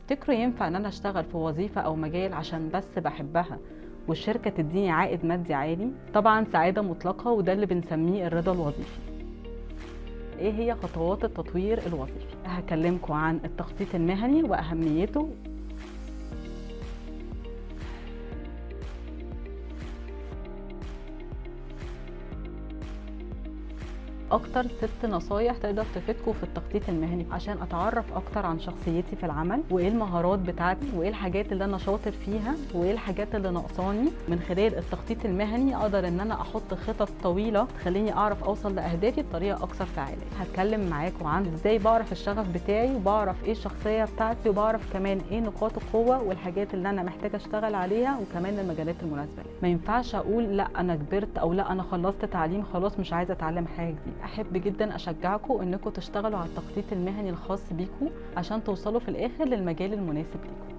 تفتكروا ينفع ان انا اشتغل في وظيفة او مجال عشان بس بحبها والشركة تديني عائد مادي عالي؟ طبعا سعادة مطلقة، وده اللي بنسميه الرضا الوظيفي. ايه هي خطوات التطوير الوظيفي؟ هكلمكم عن التخطيط المهني واهميته. اكتر 6 نصايح تقدر تفيدكم في التخطيط المهني عشان اتعرف اكتر عن شخصيتي في العمل، وايه المهارات بتاعتي، وايه الحاجات اللي انا شاطر فيها، وايه الحاجات اللي ناقصاني. من خلال التخطيط المهني اقدر ان انا احط خطط طويله تخليني اعرف اوصل لاهدافي بطريقه اكثر فعاليه. هتكلم معاكم عن ازاي بعرف الشغف بتاعي، وبعرف ايه الشخصيه بتاعتي، وبعرف كمان ايه نقاط القوه والحاجات اللي انا محتاجه اشتغل عليها، وكمان المجالات المناسبه لي. ما ينفعش اقول لا انا كبرت، او لا انا خلصت تعليم خلاص مش عايزه اتعلم حاجه جديده. احب جدا اشجعكم انكم تشتغلوا على التخطيط المهني الخاص بيكم عشان توصلوا في الاخر للمجال المناسب ليكم.